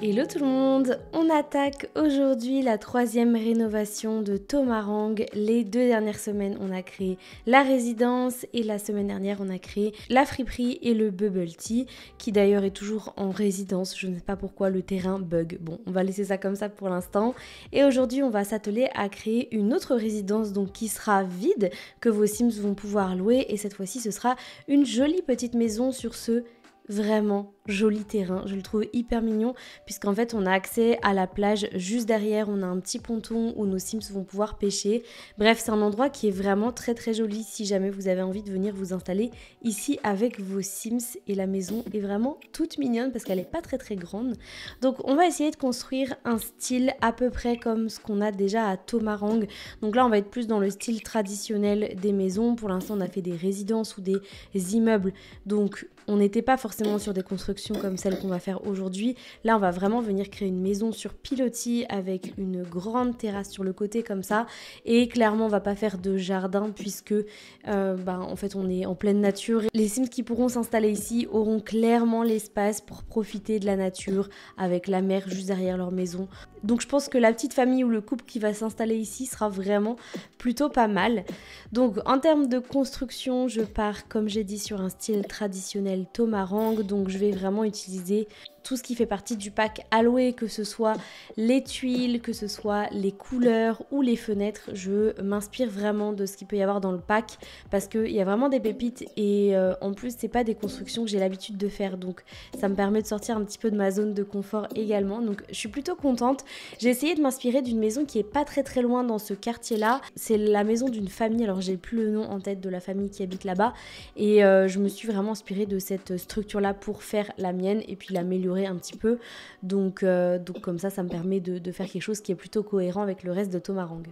Hello tout le monde, on attaque aujourd'hui la 3e rénovation de Tomarang. Les 2 dernières semaines on a créé la résidence et la semaine dernière on a créé la friperie et le bubble tea qui d'ailleurs est toujours en résidence. Je ne sais pas pourquoi le terrain bug, bon on va laisser ça comme ça pour l'instant. Et aujourd'hui on va s'atteler à créer une autre résidence donc qui sera vide, que vos Sims vont pouvoir louer, et cette fois-ci ce sera une jolie petite maison sur ce vraiment joli terrain. Je le trouve hyper mignon puisqu'en fait on a accès à la plage juste derrière, on a un petit ponton où nos Sims vont pouvoir pêcher. Bref, c'est un endroit qui est vraiment très joli si jamais vous avez envie de venir vous installer ici avec vos Sims, et la maison est vraiment toute mignonne parce qu'elle est pas très grande. Donc on va essayer de construire un style à peu près comme ce qu'on a déjà à Tomarang. Donc là on va être plus dans le style traditionnel des maisons. Pour l'instant on a fait des résidences ou des immeubles, donc on n'était pas forcément sur des constructions comme celle qu'on va faire aujourd'hui. Là, on va vraiment venir créer une maison sur pilotis avec une grande terrasse sur le côté comme ça. Et clairement, on va pas faire de jardin puisque en fait, on est en pleine nature. Les Sims qui pourront s'installer ici auront clairement l'espace pour profiter de la nature avec la mer juste derrière leur maison. Donc je pense que la petite famille ou le couple qui va s'installer ici sera vraiment plutôt pas mal. Donc en termes de construction, je pars comme j'ai dit sur un style traditionnel Tomarang. Donc je vais vraiment utiliser tout ce qui fait partie du pack alloué, que ce soit les tuiles, que ce soit les couleurs ou les fenêtres. Je m'inspire vraiment de ce qu'il peut y avoir dans le pack parce qu'il y a vraiment des pépites, et en plus c'est pas des constructions que j'ai l'habitude de faire, donc ça me permet de sortir un petit peu de ma zone de confort également. Donc je suis plutôt contente. J'ai essayé de m'inspirer d'une maison qui est pas très loin dans ce quartier là. C'est la maison d'une famille, alors j'ai plus le nom en tête de la famille qui habite là-bas, et je me suis vraiment inspirée de cette structure là pour faire la mienne et puis l'améliorer un petit peu. Donc comme ça me permet de faire quelque chose qui est plutôt cohérent avec le reste de Tomarang.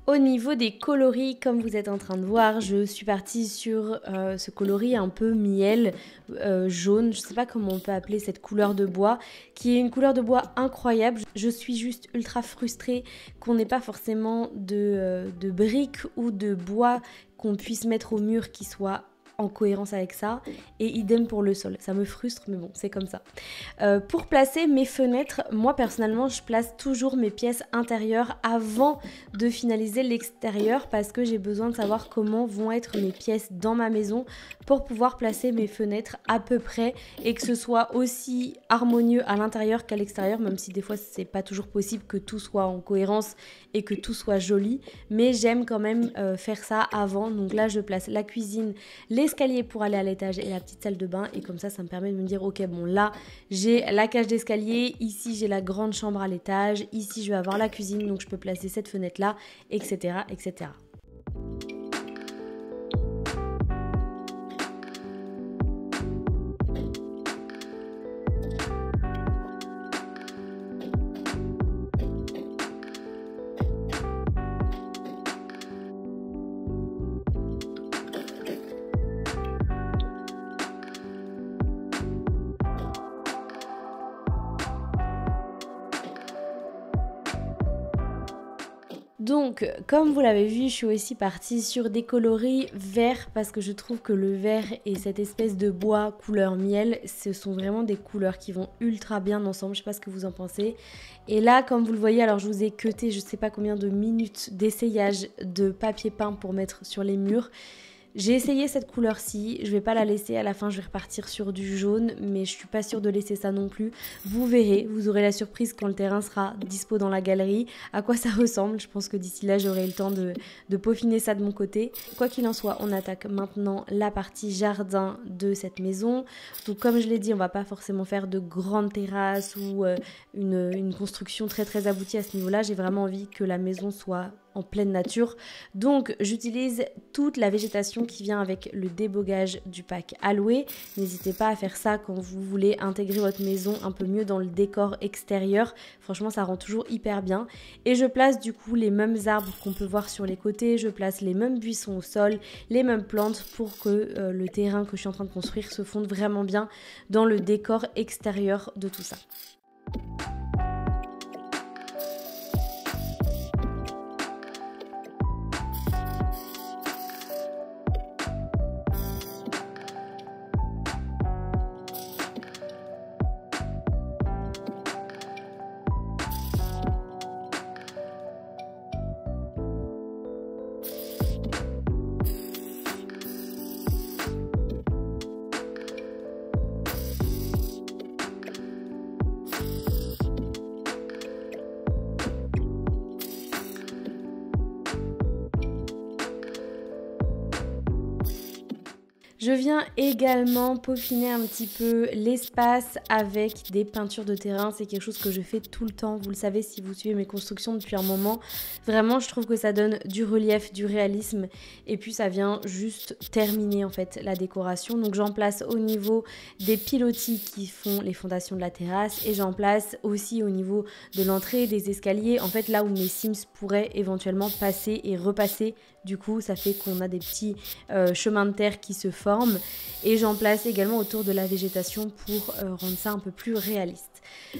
Au niveau des coloris, comme vous êtes en train de voir, je suis partie sur ce coloris un peu miel, jaune, je sais pas comment on peut appeler cette couleur de bois, qui est une couleur de bois incroyable. Je suis juste ultra frustrée qu'on n'ait pas forcément de briques ou de bois qu'on puisse mettre au mur qui soit en cohérence avec ça, et idem pour le sol. Ça me frustre, mais bon, c'est comme ça. Pour placer mes fenêtres, moi personnellement je place toujours mes pièces intérieures avant de finaliser l'extérieur parce que j'ai besoin de savoir comment vont être mes pièces dans ma maison pour pouvoir placer mes fenêtres à peu près et que ce soit aussi harmonieux à l'intérieur qu'à l'extérieur, même si des fois c'est pas toujours possible que tout soit en cohérence et que tout soit joli, mais j'aime quand même faire ça avant. Donc là je place la cuisine, l'escalier pour aller à l'étage et la petite salle de bain, et comme ça me permet de me dire ok, bon là j'ai la cage d'escalier, ici j'ai la grande chambre à l'étage, ici je vais avoir la cuisine donc je peux placer cette fenêtre là, etc. etc. Donc, comme vous l'avez vu, je suis aussi partie sur des coloris verts parce que je trouve que le vert et cette espèce de bois couleur miel, ce sont vraiment des couleurs qui vont ultra bien ensemble. Je sais pas ce que vous en pensez. Et là, comme vous le voyez, alors je vous ai cuté je sais pas combien de minutes d'essayage de papier peint pour mettre sur les murs. J'ai essayé cette couleur-ci, je vais pas la laisser, à la fin je vais repartir sur du jaune, mais je suis pas sûre de laisser ça non plus. Vous verrez, vous aurez la surprise quand le terrain sera dispo dans la galerie, à quoi ça ressemble. Je pense que d'ici là j'aurai le temps de peaufiner ça de mon côté. Quoi qu'il en soit, on attaque maintenant la partie jardin de cette maison. Donc comme je l'ai dit, on va pas forcément faire de grandes terrasses ou une construction très aboutie à ce niveau-là. J'ai vraiment envie que la maison soit en pleine nature. Donc j'utilise toute la végétation qui vient avec le débogage du pack Aloe. N'hésitez pas à faire ça quand vous voulez intégrer votre maison un peu mieux dans le décor extérieur. Franchement, ça rend toujours hyper bien. Et je place du coup les mêmes arbres qu'on peut voir sur les côtés. Je place les mêmes buissons au sol, les mêmes plantes pour que le terrain que je suis en train de construire se fonde vraiment bien dans le décor extérieur de tout ça. Je viens également peaufiner un petit peu l'espace avec des peintures de terrain. C'est quelque chose que je fais tout le temps. Vous le savez si vous suivez mes constructions depuis un moment. Vraiment, je trouve que ça donne du relief, du réalisme. Et puis, ça vient juste terminer en fait la décoration. Donc, j'en place au niveau des pilotis qui font les fondations de la terrasse. Et j'en place aussi au niveau de l'entrée, des escaliers. En fait, là où mes Sims pourraient éventuellement passer et repasser. Du coup, ça fait qu'on a des petits chemins de terre qui se forment. Et j'en place également autour de la végétation pour rendre ça un peu plus réaliste.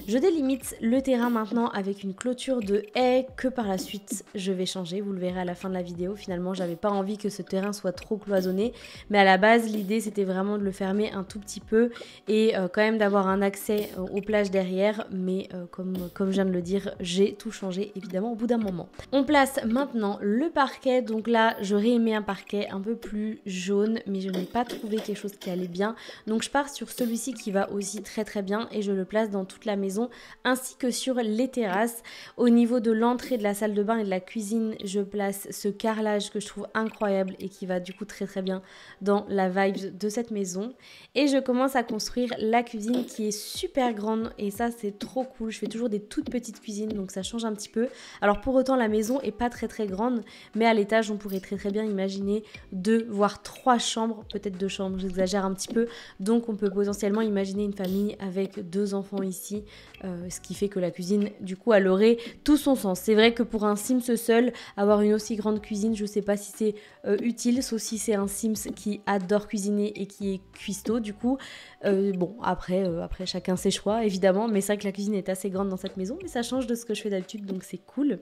Je délimite le terrain maintenant avec une clôture de haies que par la suite je vais changer. Vous le verrez à la fin de la vidéo. Finalement, j'avais pas envie que ce terrain soit trop cloisonné. Mais à la base, l'idée c'était vraiment de le fermer un tout petit peu et quand même d'avoir un accès aux plages derrière. Mais comme je viens de le dire, j'ai tout changé évidemment au bout d'un moment. On place maintenant le parquet. Donc là, j'aurais aimé un parquet un peu plus jaune, mais je n'ai pas trouvé quelque chose qui allait bien. Donc je pars sur celui-ci qui va aussi très très bien et je le place dans toute la maison ainsi que sur les terrasses. Au niveau de l'entrée de la salle de bain et de la cuisine, je place ce carrelage que je trouve incroyable et qui va du coup très très bien dans la vibe de cette maison. Et je commence à construire la cuisine qui est super grande et ça c'est trop cool. Je fais toujours des toutes petites cuisines donc ça change un petit peu. Alors pour autant la maison est pas très très grande, mais à l'étage on pourrait très très bien imaginer 2 voire 3 chambres, peut-être 2 chambres, j'exagère un petit peu. Donc on peut potentiellement imaginer une famille avec 2 enfants ici, ce qui fait que la cuisine du coup elle aurait tout son sens. C'est vrai que pour un Sims seul, avoir une aussi grande cuisine, je sais pas si c'est utile, sauf si c'est un Sims qui adore cuisiner et qui est cuistot du coup. Bon après chacun ses choix évidemment, mais c'est vrai que la cuisine est assez grande dans cette maison, mais ça change de ce que je fais d'habitude donc c'est cool.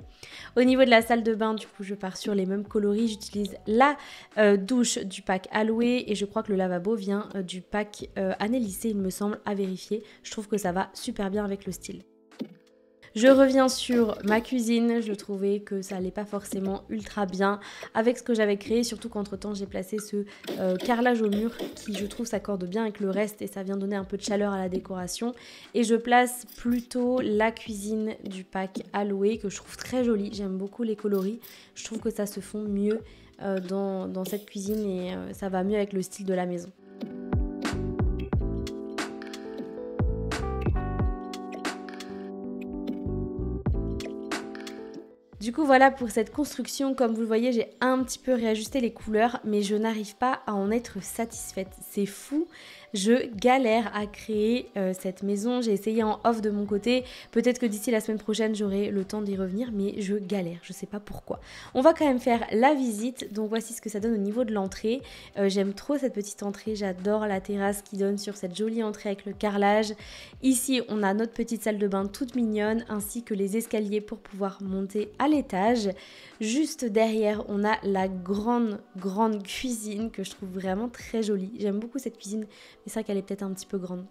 Au niveau de la salle de bain, du coup je pars sur les mêmes coloris, j'utilise la douche du pack Aloe et je crois que le lavabo vient du pack Annelissé il me semble, à vérifier. Je trouve que ça va super bien avec le style. Je reviens sur ma cuisine, je trouvais que ça allait pas forcément ultra bien avec ce que j'avais créé, surtout qu'entre temps j'ai placé ce carrelage au mur qui je trouve s'accorde bien avec le reste et ça vient donner un peu de chaleur à la décoration. Et je place plutôt la cuisine du pack Aloe que je trouve très jolie, j'aime beaucoup les coloris, je trouve que ça se fond mieux dans cette cuisine et ça va mieux avec le style de la maison. Du coup voilà pour cette construction, comme vous le voyez j'ai un petit peu réajusté les couleurs mais je n'arrive pas à en être satisfaite, c'est fou. Je galère à créer cette maison, j'ai essayé en off de mon côté, peut-être que d'ici la semaine prochaine j'aurai le temps d'y revenir mais je galère, je sais pas pourquoi. On va quand même faire la visite, donc voici ce que ça donne au niveau de l'entrée. J'aime trop cette petite entrée, j'adore la terrasse qui donne sur cette jolie entrée avec le carrelage. Ici on a notre petite salle de bain toute mignonne ainsi que les escaliers pour pouvoir monter à l'étage. Juste derrière on a la grande cuisine que je trouve vraiment très jolie, j'aime beaucoup cette cuisine. Mais c'est vrai qu'elle est peut-être un petit peu grande.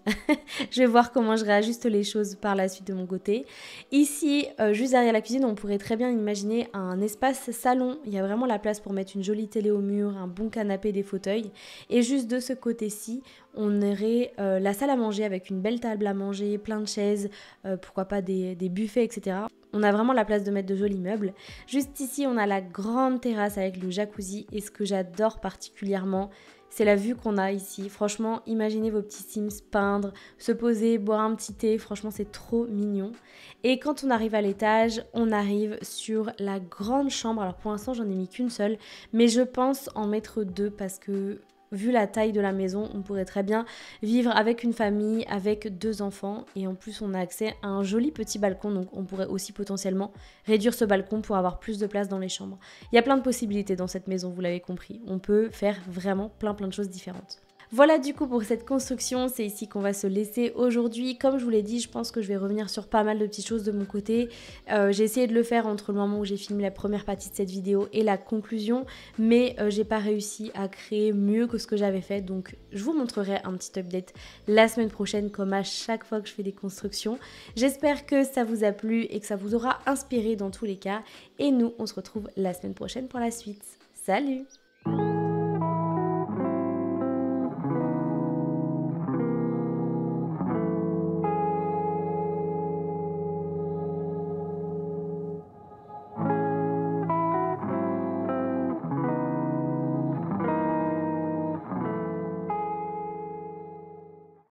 Je vais voir comment je réajuste les choses par la suite de mon côté. Ici, juste derrière la cuisine, on pourrait très bien imaginer un espace salon. Il y a vraiment la place pour mettre une jolie télé au mur, un bon canapé, des fauteuils. Et juste de ce côté-ci, on aurait la salle à manger avec une belle table à manger, plein de chaises, pourquoi pas des buffets, etc. On a vraiment la place de mettre de jolis meubles. Juste ici, on a la grande terrasse avec le jacuzzi. Et ce que j'adore particulièrement, c'est la vue qu'on a ici. Franchement, imaginez vos petits Sims peindre, se poser, boire un petit thé. Franchement, c'est trop mignon. Et quand on arrive à l'étage, on arrive sur la grande chambre. Alors pour l'instant, j'en ai mis qu'une seule, mais je pense en mettre deux parce que vu la taille de la maison, on pourrait très bien vivre avec une famille, avec 2 enfants. Et en plus, on a accès à un joli petit balcon. Donc, on pourrait aussi potentiellement réduire ce balcon pour avoir plus de place dans les chambres. Il y a plein de possibilités dans cette maison, vous l'avez compris. On peut faire vraiment plein de choses différentes. Voilà du coup pour cette construction, c'est ici qu'on va se laisser aujourd'hui. Comme je vous l'ai dit, je pense que je vais revenir sur pas mal de petites choses de mon côté. J'ai essayé de le faire entre le moment où j'ai filmé la première partie de cette vidéo et la conclusion, mais j'ai pas réussi à créer mieux que ce que j'avais fait. Donc je vous montrerai un petit update la semaine prochaine comme à chaque fois que je fais des constructions. J'espère que ça vous a plu et que ça vous aura inspiré dans tous les cas. Et nous, on se retrouve la semaine prochaine pour la suite. Salut!